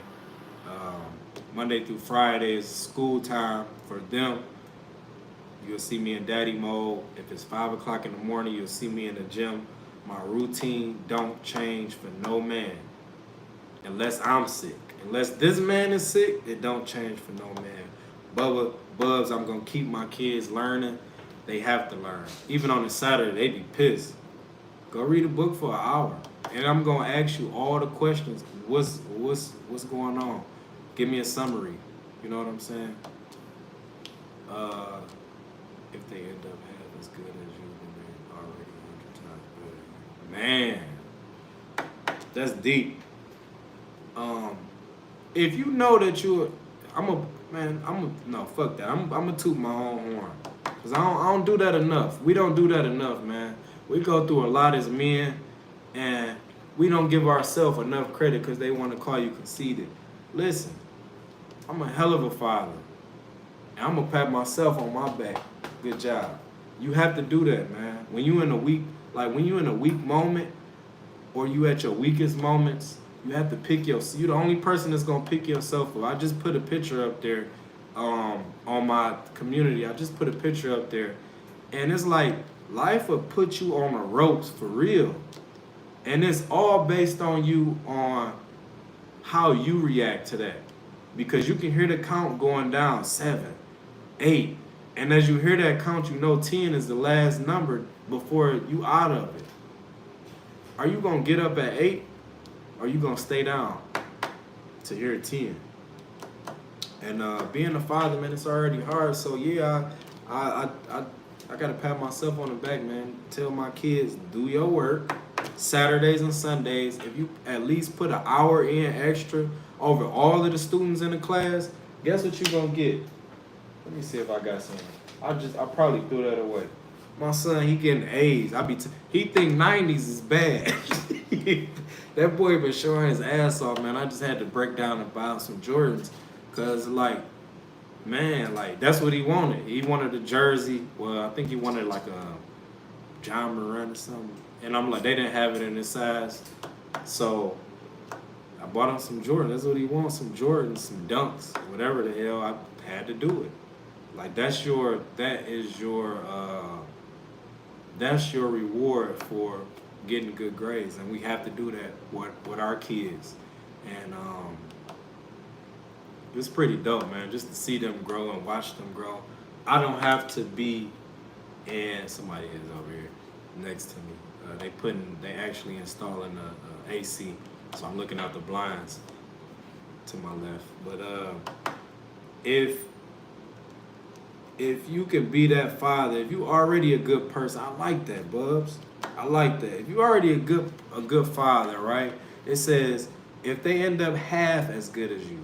[SPEAKER 1] Monday through Friday is school time for them. You'll see me in daddy mode. If it's 5 o'clock in the morning, you'll see me in the gym. My routine don't change for no man. Unless I'm sick. Unless this man is sick, it don't change for no man. Bubs, I'm gonna keep my kids learning. They have to learn. Even on a Saturday, they be pissed. Go read a book for an hour. And I'm gonna ask you all the questions. What's going on? Give me a summary. You know what I'm saying? If they end up half as good as you, then they're already 100 times better. Man, that's deep. If you know that no, fuck that. I'm gonna toot my own horn. Cause I don't do that enough. We don't do that enough, man. We go through a lot as men, and we don't give ourselves enough credit because they want to call you conceited. Listen, I'm a hell of a father. And I'm gonna pat myself on my back. Good job. You have to do that, man. When you in a weak moment, or you at your weakest moments, you have to pick you're the only person that's gonna pick yourself up. I just put a picture up there on my community. I just put a picture up there, and it's like life will put you on the ropes for real, and it's all based on you, on how you react to that, because you can hear the count going down 7, 8, and as you hear that count, 10 is the last number before you out of it. Are you gonna get up at 8, or are you gonna stay down to hear 10? And being a father, man, it's already hard. So yeah, I gotta pat myself on the back, man. Tell my kids, do your work. Saturdays and Sundays, if you at least put an hour in extra over all of the students in the class, guess what you're gonna get? Let me see if I got something. I probably threw that away. My son, he getting A's. He think 90s is bad. That boy been showing his ass off, man. I just had to break down and buy him some Jordans. Cause that's what he wanted. He wanted a jersey. Well, I think he wanted like a John Moran or something. And I'm like, they didn't have it in his size. So I bought him some Jordans. That's what he wants, some Jordans, some Dunks, whatever the hell. I had to do it. Like that's your reward for getting good grades, and we have to do that with our kids. And it's pretty dope, man, just to see them grow and watch them grow. I don't have to be, and somebody is over here next to me. They actually installing a AC, so I'm looking out the blinds to my left. But if you can be that father, if you already a good person, I like that, Bubs. I like that. If you already a good father, right? It says if they end up half as good as you,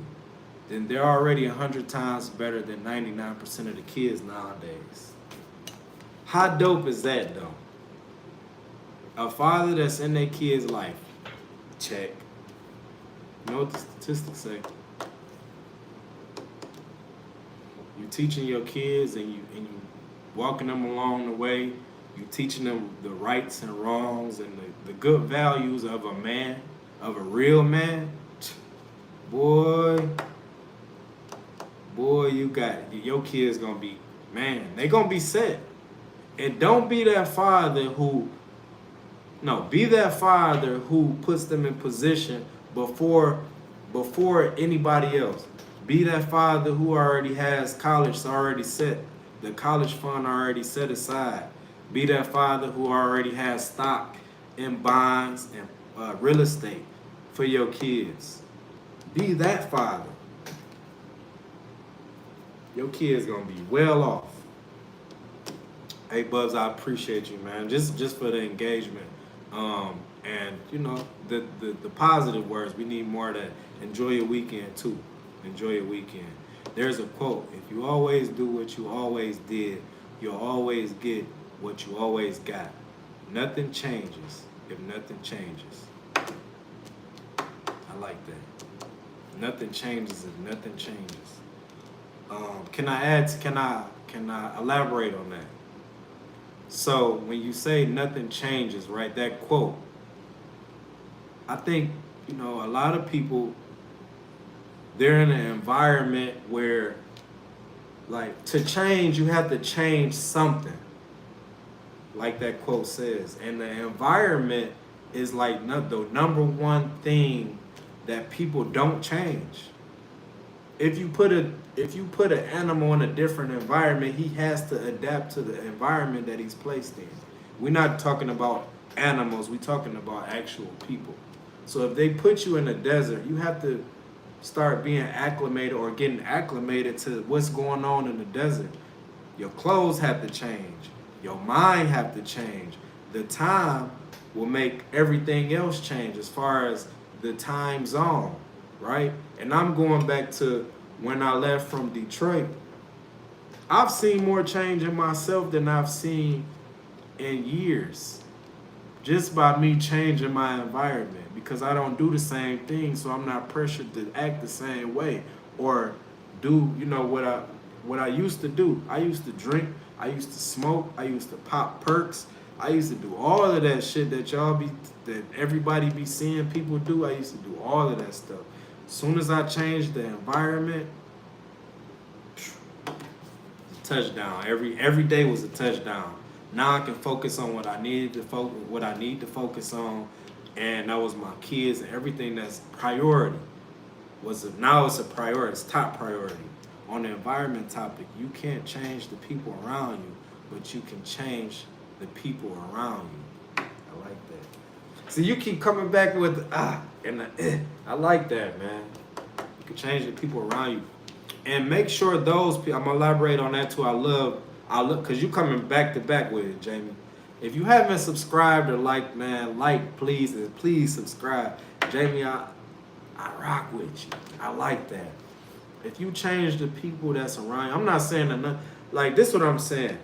[SPEAKER 1] then they're already 100 times better than 99% of the kids nowadays. How dope is that, though? A father that's in their kid's life. Check. You know what the statistics say? You teaching your kids and you walking them along the way. You teaching them the rights and wrongs and the good values of a man, of a real man. Boy, boy, you got your kids gonna be, man, they gonna be set. And don't be that father who, no, be that father who puts them in position before anybody else. Be that father who already has college already set, the college fund already set aside. Be that father who already has stock in bonds and real estate for your kids. Be that father. Your kid's gonna be well off. Hey Bubs, I appreciate you, man. Just for the engagement. And you know, the positive words. We need more of that. Enjoy your weekend too. Enjoy your weekend. There's a quote: if you always do what you always did, you'll always get what you always got. Nothing changes if nothing changes. I like that. Nothing changes if nothing changes. Can I elaborate on that? So when you say nothing changes, right? That quote, I think, you know, a lot of people, they're in an environment where, like, to change, you have to change something, like that quote says. And the environment is like the number one thing that people don't change. If you put an animal in a different environment, he has to adapt to the environment that he's placed in. We're not talking about animals, we're talking about actual people. So if they put you in a desert, you have to start being acclimated or getting acclimated to what's going on in the desert. Your clothes have to change. Your mind have to change. The time will make everything else change as far as the time zone, right? And I'm going back to when I left from Detroit. I've seen more change in myself than I've seen in years, just by me changing my environment, because I don't do the same thing, so I'm not pressured to act the same way or do, you know, what I used to do. I used to drink, I used to smoke, I used to pop perks, I used to do all of that shit that everybody be seeing people do. I used to do all of that stuff. As soon as I changed the environment, touchdown. Every day was a touchdown. Now I can focus on what I need to focus on, and that was my kids and everything that's priority. Now it's a priority. It's top priority. On the environment topic, you can't change the people around you, but you can change the people around you. I like that. See, you keep coming back with I like that, man. You can change the people around you, and make sure those people. I'm gonna elaborate on that too. I look because you coming back to back with it, Jamie. If you haven't subscribed or liked, man, please, and please subscribe. Jamie, I rock with you. I like that. If you change the people that's around you, I'm not saying enough. Like, this is what I'm saying.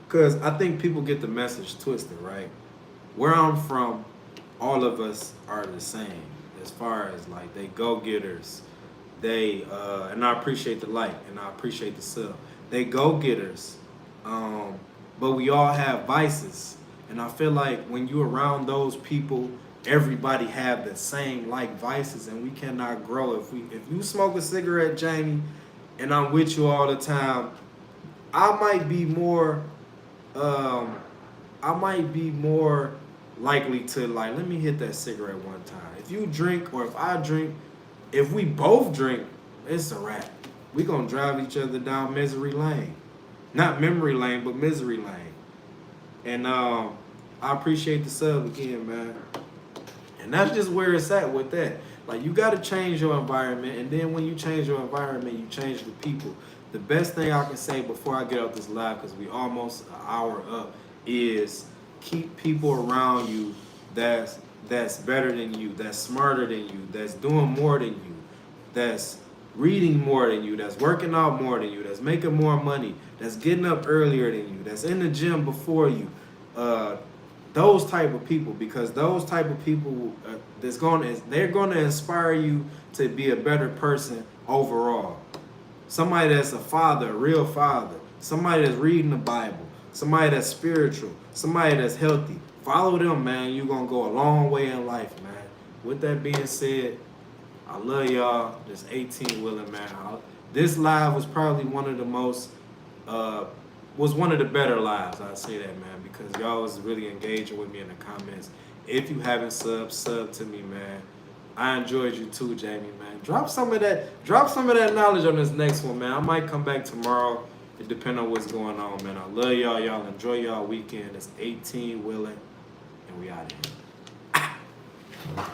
[SPEAKER 1] Because I think people get the message twisted, right? Where I'm from, all of us are the same. As far as, like, they go-getters. And I appreciate the like, and I appreciate the sub. They go-getters. But we all have vices. And I feel like when you're around those people, everybody have the same like vices, and we cannot grow. If you smoke a cigarette, Jamie, and I'm with you all the time, I might be more likely to, like, let me hit that cigarette one time. If you drink or if I drink, if we both drink, it's a wrap. We gonna drive each other down misery lane. Not memory lane, but misery lane. And I appreciate the sub again, man. And that's just where it's at with that. Like, you got to change your environment, and then when you change your environment, you change the people. The best thing I can say before I get off this live, because we almost an hour up, is keep people around you that's better than you, that's smarter than you, that's doing more than you, that's reading more than you, that's working out more than you, that's making more money, that's getting up earlier than you, that's in the gym before you. Those type of people, because those type of people they're gonna inspire you to be a better person overall. Somebody that's a father, a real father, somebody that's reading the Bible, somebody that's spiritual, somebody that's healthy. Follow them, man. You're going to go a long way in life, man. With that being said, I love y'all. This 18 wheeling, man. This live was probably one of the most, was one of the better lives. I'd say that, man, because y'all was really engaging with me in the comments. If you haven't sub to me, man. I enjoyed you too, Jamie, man. Drop some of that knowledge on this next one, man. I might come back tomorrow. It depends on what's going on, man. I love y'all. Y'all enjoy y'all weekend. It's 18 wheeling, and we out of here.